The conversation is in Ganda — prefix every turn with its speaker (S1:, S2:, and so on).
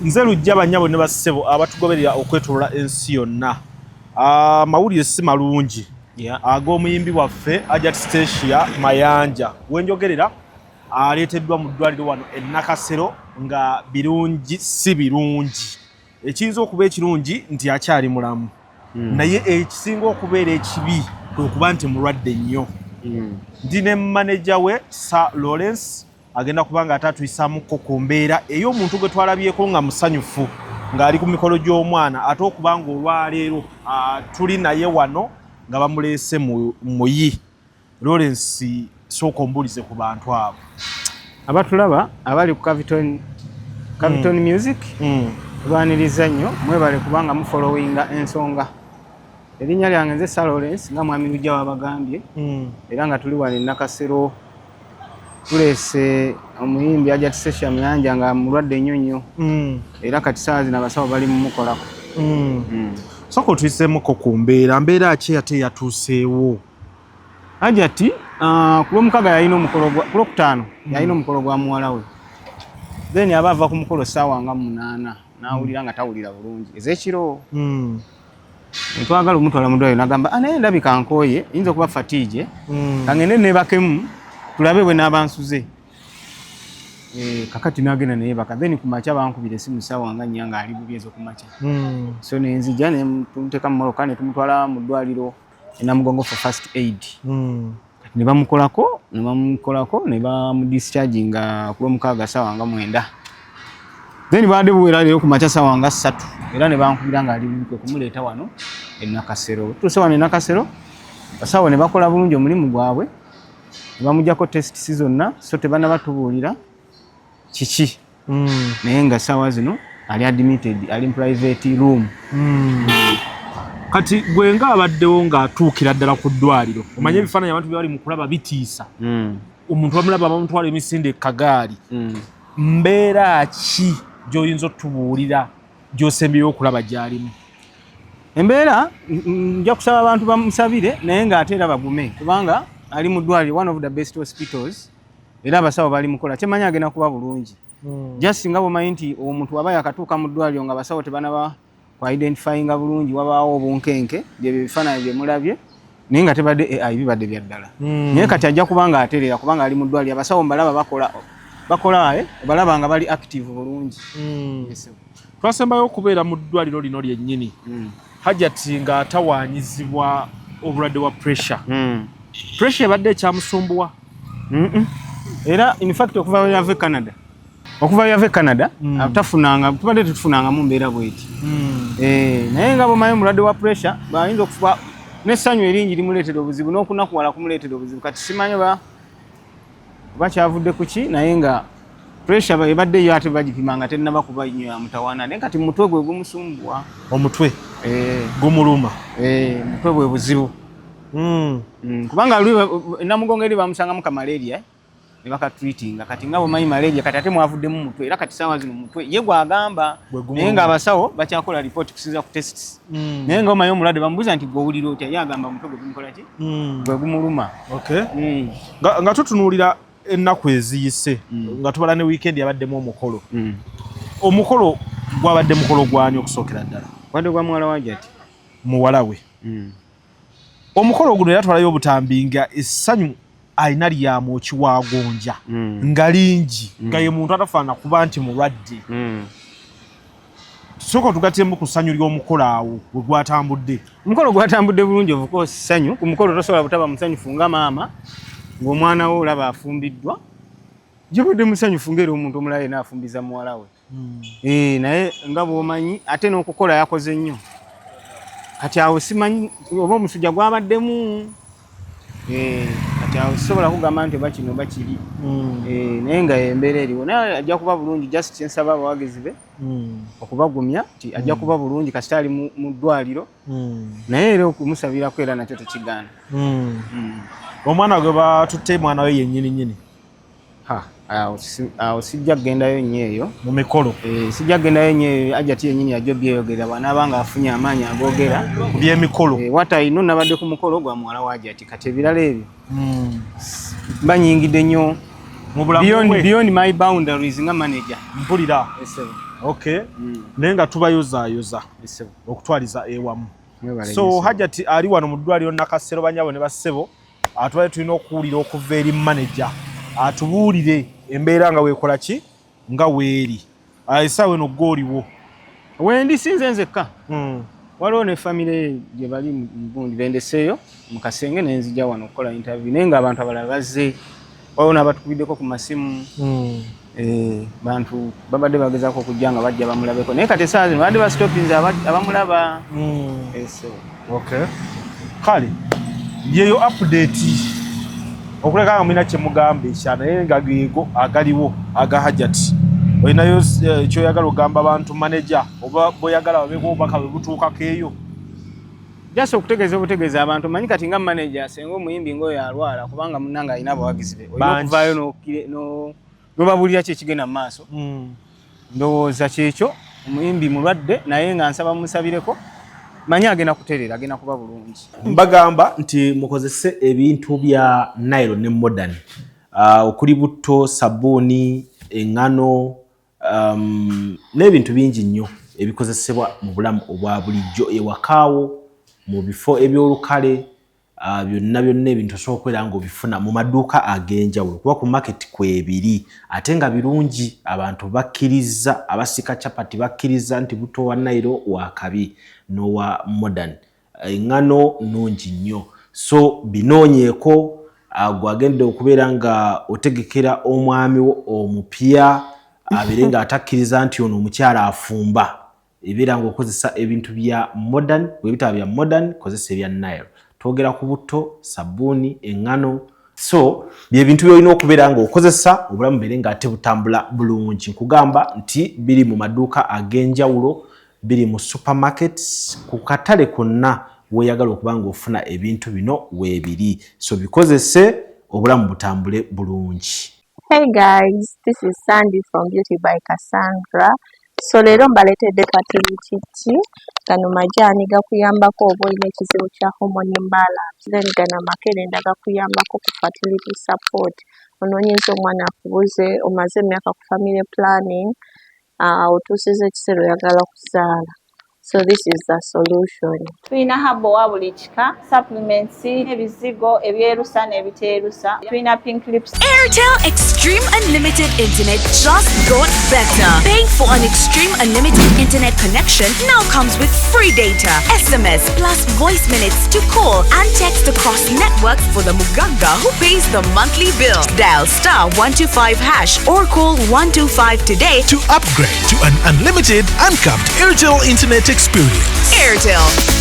S1: nze lujja banyabo ne bassebo abatugoberera okwetolola ensi yonna. Mawulire si malungi ag'omuyimbi waffe Hajjat Stacia Mayanja wenjogerera aleeteddwa mu ddwaliro wano e Nakasero nga birungi si birungi. Ekiyinza okuba ekirungi nti akyali mulamu, naye ekisinga okubeera ekibi kwe kuba nti mulwadde nnyo. Ndi ne manager we Sir Lawrence agenda kubanga atatuyisaamuko ku mbeera ey'omuntu gwe twalabyeko nga musanyufu ng'ali ku mikolo gy'omwana ate okubanga olwaleero tuli naye wano nga bamuleese muyi. Lawrence sooka ombulize ku bantu abo
S2: abatulaba abali ku Caviton Music. Lwaniriza nnyo mwebale kubanga mufollowinga ensonga. Erinnya lyange nze Sir Lawrence nga mwami lujja wabagambye, era nga tuli wano e Nakasero tuleese omuyimbi Hajjat Stacia Mayanja nga mulwadde nnyo nnyo, era kati saawa zino abasawo bali mumukolako.
S1: Sooka otuyiseemuko ku mbeera ki ate yatuuseewo?
S2: Hajjat ku Lwomukaga yalina omukolo ku Lwokutaano yalina omukolo gwa muwala we, then aba ava ku mukolo ssaawa nga 8 n'awulira nga tawulira bulungi ez'ekiro. Twagala omutwala mu ddwaliro n'agamba naye ndabika nkooye yinza okuba fatigue kangende neebakemu tulabe bwe n'abansuze. Kakati n'agenda neebaka, then ku makya bankubira essimu ssaawa nga 4 ng'ali bubi ez'okumakya. So nenzija ne tumuteeka mu mmotoka ne tumutwala mu ddwaliro e Namugongo for first aid. Ne bamukolako ne bamudischarginga ku Lwomukaga ssaawa nga 9. Then baade buwera leero ku makya ssaawa nga 3 era ne bankubira ng'ali bubi kumuleeta wano e Nakasero. Tuuse wano e Nakasero basawo ne bakola bulungi omulimu gwabwe, ne bamugyako tests zonna, so tebanaba tubuulira kiki. Naye nga ssaawa zino ali admitted, ali mu private room.
S1: Kati gwe nga abaddewo ng'atuukira ddala ku ddwaliro, omanye ebifaananyi abantu bye bali mu kulaba bitiisa. Omuntu bamulaba bamutwala emisinde e Kagaali. Mbeera ki gy'oyinza otubuulira gy'osembyeyo okulaba gy'alimu?
S2: Embeera nja kusaba abantu bamusabire naye ng'ate era bagume kubanga ali mu ddwaliro, one of the best hospitals, era abasawo bali mukola kyemanyi agenda kuba bulungi. Just nga bwomanyi nti omuntu aba yakatuuka mu ddwaliro nga abasawo tebanaba identifyinga bulungi, wabaawo obunkenke byebyo ebifaananyi bye mulabye naye nga tebadde AI bibadde bya ddala. Naye kati ajja kubanga atereera kubanga ali mu ddwaliro, abasawo mbalaba bakola balaba nga bali active bulungi.
S1: Twasembayo okubeera mu ddwaliro lino lyennyini Hajjat nga atawaanyizibwa obulwadde wa pressure. Pressure ebadde ekyamusumbuwa?
S2: Era in fact okuva yava e Canada tubadde tetufunangamu mbeera bweti. Naye nga bwomanyi omulwadde wa pressure bayinza okufa n'essanyu eringi limuleetera obuzibu n'okunakuwala kumuleetera obuzibu. Kati simanyi bakyavudde ku ki, naye nga pressure ebadde yo ate bagipima nga tennaba kuba nnyo ya mutawaana, naye kati mutwe gwe gumusumbuwa.
S1: Omutwe gumuluma?
S2: Mutwe bwe buzibu. Kubanga Namugongo eri bamusangamu ka malaria ne bakatreatinga. Kati nga bwomanyi malaria kati ate mwavuddemu mutwe, era kati ssaawa zino mutwe ye gwagamba, naye nga abasawo bakyakola report kusinza ku tests. Naye nga omanyi omulwadde bamubuuza nti gwe owulira otya, ye agamba mutwe gwe gumukola ki, gwe gumuluma.
S1: Nga tutunuulira ennaku eziyise nga tubala ne weekend yabaddemu omukolo. Omukolo gwabadde mukolo gwani okusookera ddala?
S2: Wadde gwa muwala wa Hajjat.
S1: Muwala we. Omukolo guno yatwalayo obutambi nga essanyu alina lyamwoki wagonja nga lingi nga ye muntu atafaana kuba nti mulwadde. Sooka tugattemu ku ssanyu ly'omukolo awo bwe gwatambudde.
S2: Omukolo gwatambudde bulungi, of course ssanyu. Ku mukolo tosobola butaba musanyufu nga maama ng'omwana we olaba afumbiddwa. Yabadde musanyufu ng'era omuntu omulala yena afumbiza muwala we. Naye nga bw'omanyi ate n'okukola yakoze nnyo. Kati awo simanyi oba omusujja gwabaddemu. Kati awo sisobola kugamba nti oba kino oba kiri. Naye nga embeera eriwo, naye ajja kuba bulungi. Just kyensaba abawagizi be okubagumya nti ajja kuba bulungi kasita ali mu ddwaliro, naye era okumusabirako era nakyo tekigaana.
S1: Omwana gwe batutte mwana we yennyini?
S2: Awo sijja kugendayo nnyo eyo
S1: mu mikolo.
S2: Sijja kugendayo nnyo eyo. Hajjat yennyini yajja byeyogerera bw'anaaba nga afunye amaanyi agoogera
S1: ku by'emikolo.
S2: What I know nabadde ku mukolo gwa muwala wa Hajjat. Kati ebirala ebyo banyingidde nnyo beyond my boundaries nga manager.
S1: Mpulira Okay. Nenga tubayuza okutwaliza ewamu. So Hajati ali wano mu ddwaliro Nakasero banyabo ne bassebo atwaye tulina okuwulira okuva eri manager atubuulire embeera nga weekola ki nga weeri esaawa eno gw'oliwo
S2: wendi sinze nzekka waliwo ne famire gye bali mugundi bendeseeyo mu kasenge nenzija wano okukola interview naye nga abantu abalala bazze waliwo n'abatukubiddeko ku masimu bantu babadde bagezaako okujja nga bajja bamulabeko naye kati esaawa zino badde bastopinze abamulaba.
S1: Okay. Kale yeyo update okuleka nga mulina kyemugambe ekyana naye nga geego agaliwo aga Hajati olinayo kyoyagala ogamba abantu manager oba boyagala babeeko obubaka bwe butuukako eyo
S2: jasa okutegeeza abantu manyi kati nga manager senga omuyimbi ng'oyo alwala kubanga munnanga alina abawagizi be olina okuvaayo n'obabulira ki ekigenda mu maaso ndowooza kyekyo omuyimbi mulwadde naye nga nsaba musabireko manyi agenda kutereera agenda kuba bulungi.
S1: Mbagamba nti mukozese ebintu bya Nile ne modern okuli butto sabbuuni eŋŋano n'ebintu bingi nnyo ebikozesebwa mu bulamu obwa bulijjo ewakaawo mu bifo ebyolukale byonna ebintu osobola okubeera ng'obifuna mu maduuka ag'enjawulo kuba ku market kwebiri ate nga birungi abantu bakkiriza abasika capati bakkiriza nti butto wa Nile wakabi n'owa modern eŋŋano nnungi nnyo so binoonyeeko gwagenda okubeera nga otegekera omwami wo omupya abeere nga atakkiriza nti ono omukyala afumba ebeera ng'okozesa ebintu bya modern bwe bitaba bya modern kozesa ebya Nile twogera ku butto sabbuuni eŋŋano so bye bintu by'olina okubeera ng'okozesa obulamu beere ng'ate butambula bulungi nkugamba nti biri mu maduuka ag'enjawulo biri mu supermarkets ku katale konna weeyagala okuba ng'ofuna ebintu bino weebiri so bikozese obulamu butambule bulungi.
S3: Hey guys, this is Sandy from Beauty by Cassandra. So leero mbaleetedde katirikiti gano majaani gakuyambako oba olina ekizibu kya hormone imbalance then gano makerenda gakuyambako ku fertility support onoonyeza omwana akubuze omaze emyaka ku family planning otuusiza ekiseera oyagala okuzaala. So this is the solution. Tulina habo wa buli kika, supplements, ebizigo, ebyerusa n'ebiteerusa. Tulina pink lips.
S4: Airtel Extreme Unlimited Internet just got better. Paying for an Extreme Unlimited Internet connection now comes with free data, SMS plus voice minutes to call and text across networks for the Muganga who pays the monthly bill. Dial *125# or call 125 today
S5: to upgrade to an unlimited uncapped Airtel Internet experience.
S4: Airtel.